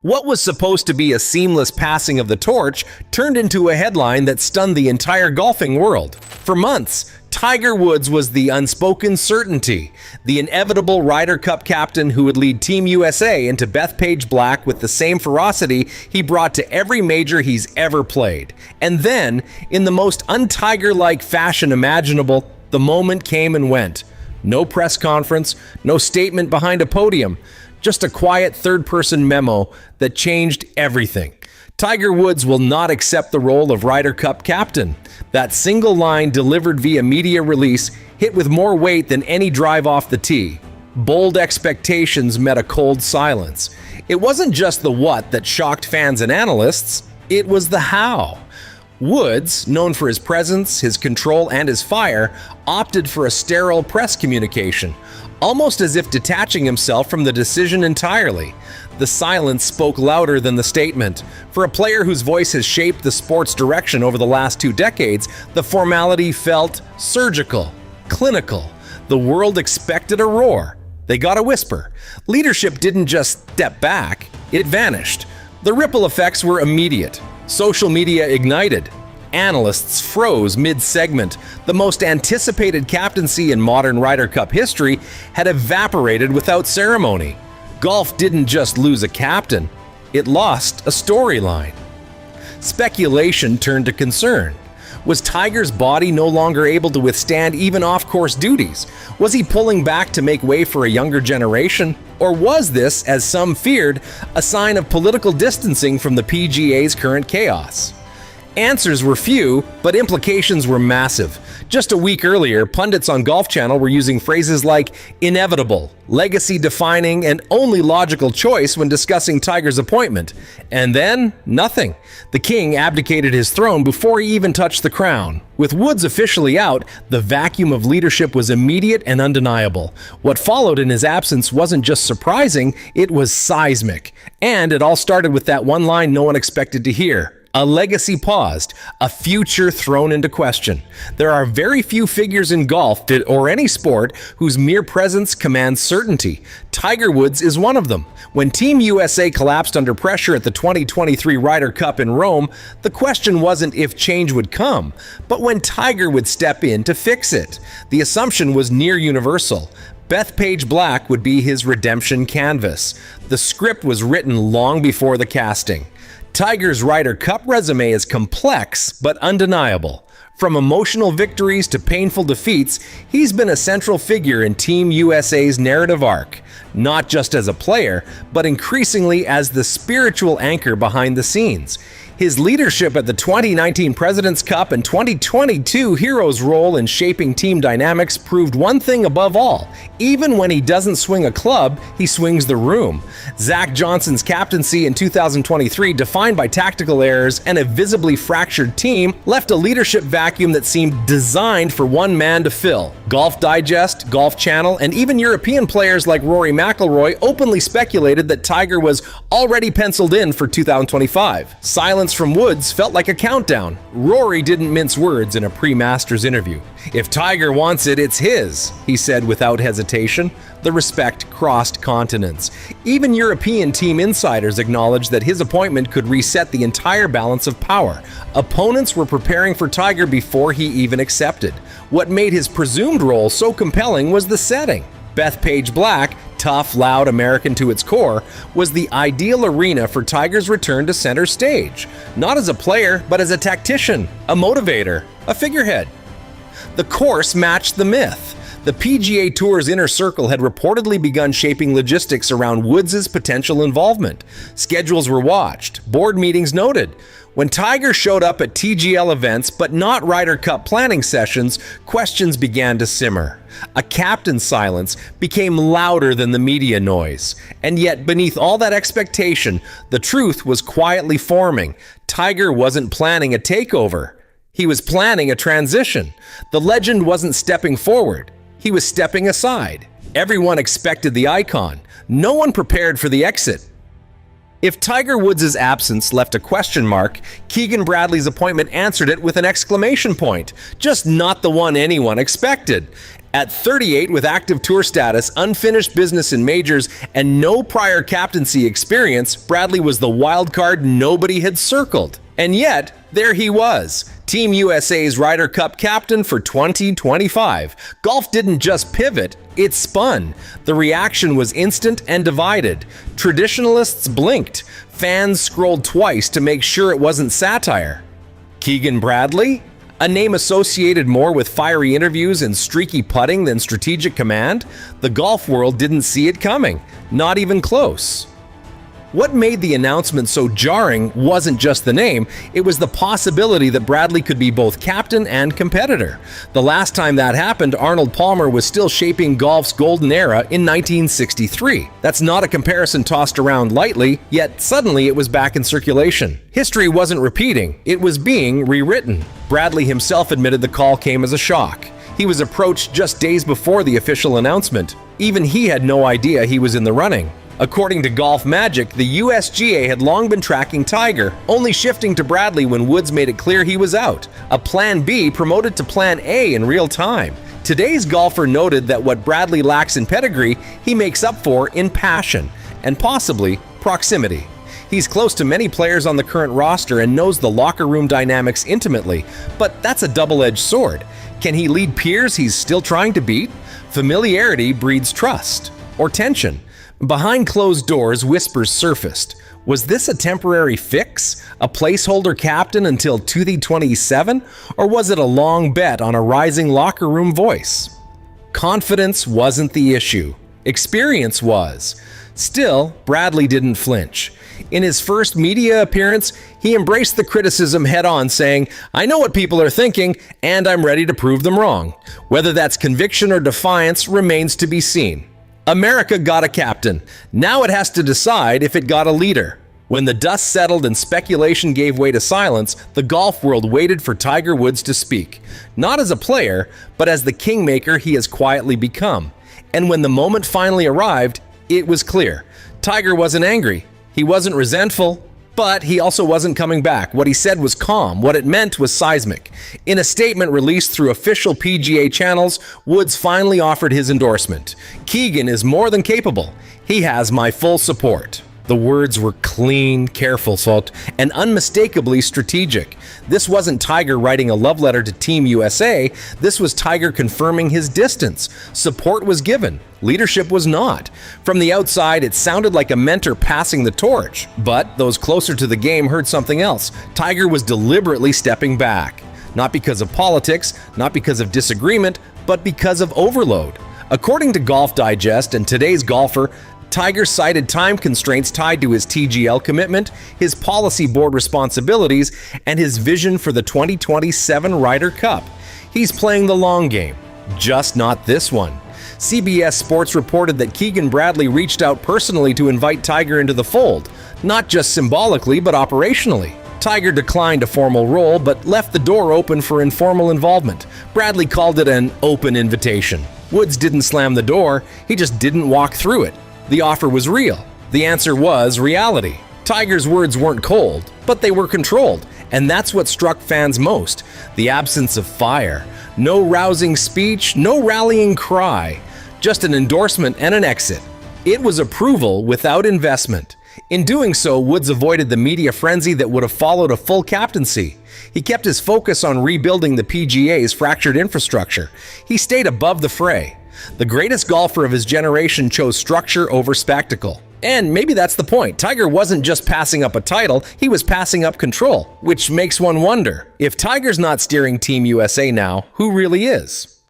What was supposed to be a seamless passing of the torch turned into a headline that stunned the entire golfing world. For months, Tiger Woods was the unspoken certainty, the inevitable Ryder Cup captain who would lead Team USA into Bethpage Black with the same ferocity he brought to every major he's ever played. And then, in the most un-Tiger-like fashion imaginable, the moment came and went. No press conference, no statement behind a podium, just a quiet third-person memo that changed everything. Tiger Woods will not accept the role of Ryder Cup captain. That single line delivered via media release hit with more weight than any drive off the tee. Bold expectations met a cold silence. It wasn't just the what that shocked fans and analysts, it was the how. Woods, known for his presence, his control, and his fire, opted for a sterile press communication, almost as if detaching himself from the decision entirely. The silence spoke louder than the statement. For a player whose voice has shaped the sport's direction over the last 2 decades, the formality felt surgical, clinical. The world expected a roar. They got a whisper. Leadership didn't just step back, it vanished. The ripple effects were immediate. Social media ignited. Analysts froze mid-segment. The most anticipated captaincy in modern Ryder Cup history had evaporated without ceremony. Golf didn't just lose a captain, it lost a storyline. Speculation turned to concern. Was Tiger's body no longer able to withstand even off-course duties? Was he pulling back to make way for a younger generation? Or was this, as some feared, a sign of political distancing from the PGA's current chaos? Answers were few, but implications were massive. Just a week earlier, pundits on Golf Channel were using phrases like inevitable, legacy-defining, and only logical choice when discussing Tiger's appointment. And then, nothing. The king abdicated his throne before he even touched the crown. With Woods officially out, the vacuum of leadership was immediate and undeniable. What followed in his absence wasn't just surprising, it was seismic. And it all started with that one line no one expected to hear. A legacy paused, a future thrown into question. There are very few figures in golf or any sport whose mere presence commands certainty. Tiger Woods is one of them. When Team USA collapsed under pressure at the 2023 Ryder Cup in Rome, the question wasn't if change would come, but when Tiger would step in to fix it. The assumption was near universal. Bethpage Black would be his redemption canvas. The script was written long before the casting. Tiger's Ryder Cup resume is complex but undeniable. From emotional victories to painful defeats, he's been a central figure in Team USA's narrative arc, not just as a player, but increasingly as the spiritual anchor behind the scenes. His leadership at the 2019 President's Cup and 2022 Heroes' role in shaping team dynamics proved one thing above all. Even when he doesn't swing a club, he swings the room. Zach Johnson's captaincy in 2023, defined by tactical errors and a visibly fractured team, left a leadership vacuum that seemed designed for one man to fill. Golf Digest, Golf Channel, and even European players like Rory McIlroy openly speculated that Tiger was already penciled in for 2025. Silence from Woods felt like a countdown. Rory didn't mince words in a pre-Masters interview. "If Tiger wants it, it's his," he said without hesitation. The respect crossed continents. Even European team insiders acknowledged that his appointment could reset the entire balance of power. Opponents were preparing for Tiger before he even accepted. What made his presumed role so compelling was the setting. Bethpage Black, tough, loud, American to its core, was the ideal arena for Tiger's return to center stage. Not as a player, but as a tactician, a motivator, a figurehead. The course matched the myth. The PGA Tour's inner circle had reportedly begun shaping logistics around Woods' potential involvement. Schedules were watched, board meetings noted. When Tiger showed up at TGL events but not Ryder Cup planning sessions, questions began to simmer. A captain's silence became louder than the media noise. And yet, beneath all that expectation, the truth was quietly forming. Tiger wasn't planning a takeover. He was planning a transition. The legend wasn't stepping forward. He was stepping aside. Everyone expected the icon. No one prepared for the exit. If Tiger Woods' absence left a question mark, Keegan Bradley's appointment answered it with an exclamation point. Just not the one anyone expected. At 38, with active tour status, unfinished business in majors, and no prior captaincy experience, Bradley was the wild card nobody had circled. And yet, there he was, Team USA's Ryder Cup captain for 2025. Golf didn't just pivot, it spun. The reaction was instant and divided. Traditionalists blinked. Fans scrolled twice to make sure it wasn't satire. Keegan Bradley? A name associated more with fiery interviews and streaky putting than strategic command? The golf world didn't see it coming, not even close. What made the announcement so jarring wasn't just the name, it was the possibility that Bradley could be both captain and competitor. The last time that happened, Arnold Palmer was still shaping golf's golden era in 1963. That's not a comparison tossed around lightly, yet suddenly it was back in circulation. History wasn't repeating, it was being rewritten. Bradley himself admitted the call came as a shock. He was approached just days before the official announcement. Even he had no idea he was in the running. According to Golf Magic, the USGA had long been tracking Tiger, only shifting to Bradley when Woods made it clear he was out. A Plan B promoted to Plan A in real time. Today's golfer noted that what Bradley lacks in pedigree, he makes up for in passion, and possibly proximity. He's close to many players on the current roster and knows the locker room dynamics intimately, but that's a double-edged sword. Can he lead peers he's still trying to beat? Familiarity breeds trust, or tension. Behind closed doors, whispers surfaced. Was this a temporary fix? A placeholder captain until 2027? Or was it a long bet on a rising locker room voice? Confidence wasn't the issue. Experience was. Still, Bradley didn't flinch. In his first media appearance, he embraced the criticism head-on, saying, "I know what people are thinking, and I'm ready to prove them wrong." Whether that's conviction or defiance remains to be seen. America got a captain. Now it has to decide if it got a leader. When the dust settled and speculation gave way to silence, the golf world waited for Tiger Woods to speak. Not as a player, but as the kingmaker he has quietly become. And when the moment finally arrived, it was clear. Tiger wasn't angry. He wasn't resentful. But he also wasn't coming back. What he said was calm. What it meant was seismic. In a statement released through official PGA channels, Woods finally offered his endorsement. "Keegan is more than capable. He has my full support." The words were clean, careful, and unmistakably strategic. This wasn't Tiger writing a love letter to Team USA. This was Tiger confirming his distance. Support was given. Leadership was not. From the outside, it sounded like a mentor passing the torch. But those closer to the game heard something else. Tiger was deliberately stepping back. Not because of politics, not because of disagreement, but because of overload. According to Golf Digest and Today's Golfer, Tiger cited time constraints tied to his TGL commitment, his policy board responsibilities, and his vision for the 2027 Ryder Cup. He's playing the long game, just not this one. CBS Sports reported that Keegan Bradley reached out personally to invite Tiger into the fold, not just symbolically but operationally. Tiger declined a formal role but left the door open for informal involvement. Bradley called it an open invitation. Woods didn't slam the door, he just didn't walk through it. The offer was real. The answer was reality. Tiger's words weren't cold, but they were controlled, and that's what struck fans most. The absence of fire. No rousing speech, no rallying cry. Just an endorsement and an exit. It was approval without investment. In doing so, Woods avoided the media frenzy that would have followed a full captaincy. He kept his focus on rebuilding the PGA's fractured infrastructure. He stayed above the fray. The greatest golfer of his generation chose structure over spectacle. And maybe that's the point. Tiger wasn't just passing up a title, he was passing up control, which makes one wonder, if Tiger's not steering Team USA now, who really is?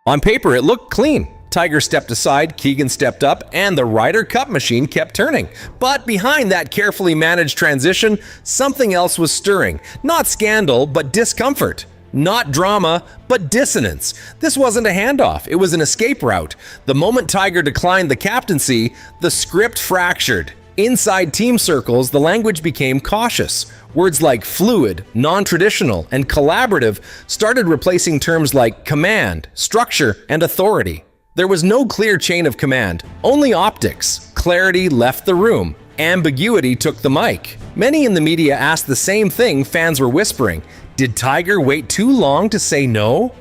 On paper, it looked clean. Tiger stepped aside, Keegan stepped up, and the Ryder Cup machine kept turning. But behind that carefully managed transition, something else was stirring. Not scandal, but discomfort. Not drama, but dissonance. This wasn't a handoff, it was an escape route. The moment Tiger declined the captaincy, the script fractured. Inside team circles, the language became cautious. Words like fluid, non-traditional, and collaborative started replacing terms like command, structure, and authority. There was no clear chain of command, only optics. Clarity left the room. Ambiguity took the mic. Many in the media asked the same thing fans were whispering. Did Tiger wait too long to say no?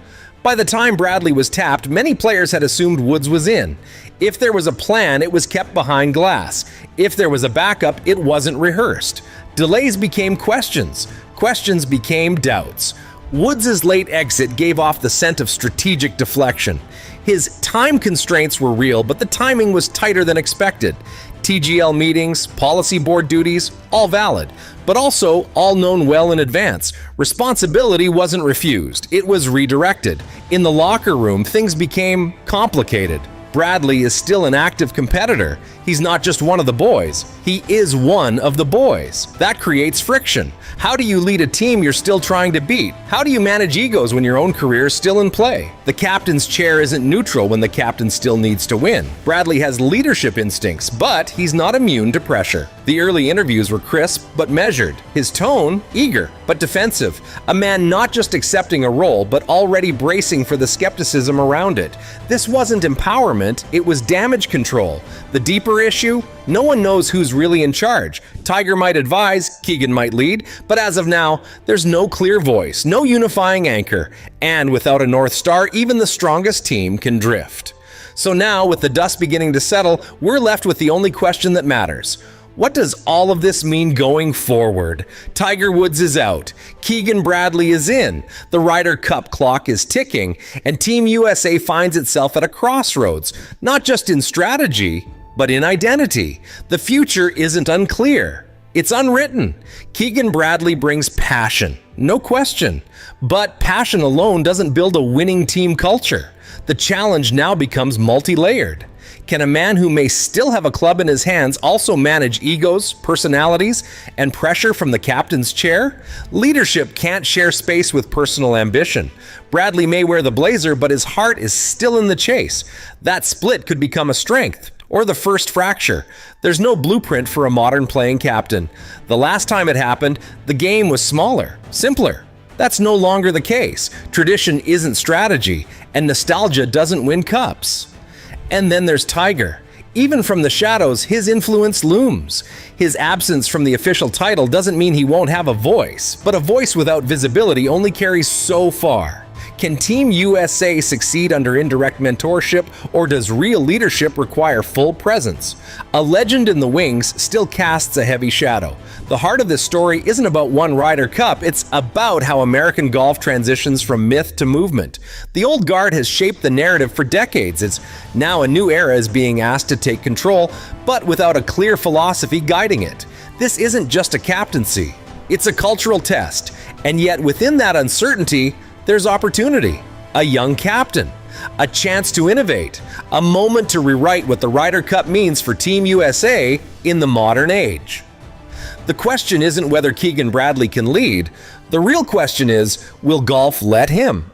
By the time Bradley was tapped, many players had assumed Woods was in. If there was a plan, it was kept behind glass. If there was a backup, it wasn't rehearsed. Delays became questions. Questions became doubts. Woods' late exit gave off the scent of strategic deflection. His time constraints were real, but the timing was tighter than expected. TGL meetings, policy board duties, all valid, but also all known well in advance. Responsibility wasn't refused, it was redirected. In the locker room, things became complicated. Bradley is still an active competitor. He's not just one of the boys, he is one of the boys. That creates friction. How do you lead a team you're still trying to beat? How do you manage egos when your own career is still in play? The captain's chair isn't neutral when the captain still needs to win. Bradley has leadership instincts, but he's not immune to pressure. The early interviews were crisp but measured. His tone, eager but defensive. A man not just accepting a role, but already bracing for the skepticism around it. This wasn't empowerment, it was damage control. The deeper issue? No one knows who's really in charge. Tiger might advise, Keegan might lead, but as of now, there's no clear voice, no unifying anchor, and without a North Star, even the strongest team can drift. So now, with the dust beginning to settle, we're left with the only question that matters. What does all of this mean going forward? Tiger Woods is out. Keegan Bradley is in. The Ryder Cup clock is ticking, and Team USA finds itself at a crossroads, not just in strategy, but in identity. The future isn't unclear. It's unwritten. Keegan Bradley brings passion, no question. But passion alone doesn't build a winning team culture. The challenge now becomes multi-layered. Can a man who may still have a club in his hands also manage egos, personalities, and pressure from the captain's chair? Leadership can't share space with personal ambition. Bradley may wear the blazer, but his heart is still in the chase. That split could become a strength, or the first fracture. There's no blueprint for a modern playing captain. The last time it happened, the game was smaller, simpler. That's no longer the case. Tradition isn't strategy, and nostalgia doesn't win cups. And then there's Tiger. Even from the shadows, his influence looms. His absence from the official title doesn't mean he won't have a voice, but a voice without visibility only carries so far. Can Team USA succeed under indirect mentorship, or does real leadership require full presence? A legend in the wings still casts a heavy shadow. The heart of this story isn't about one Ryder Cup, it's about how American golf transitions from myth to movement. The old guard has shaped the narrative for decades. It's now a new era is being asked to take control, but without a clear philosophy guiding it. This isn't just a captaincy, it's a cultural test. And yet within that uncertainty, there's opportunity, a young captain, a chance to innovate, a moment to rewrite what the Ryder Cup means for Team USA in the modern age. The question isn't whether Keegan Bradley can lead. The real question is, will golf let him?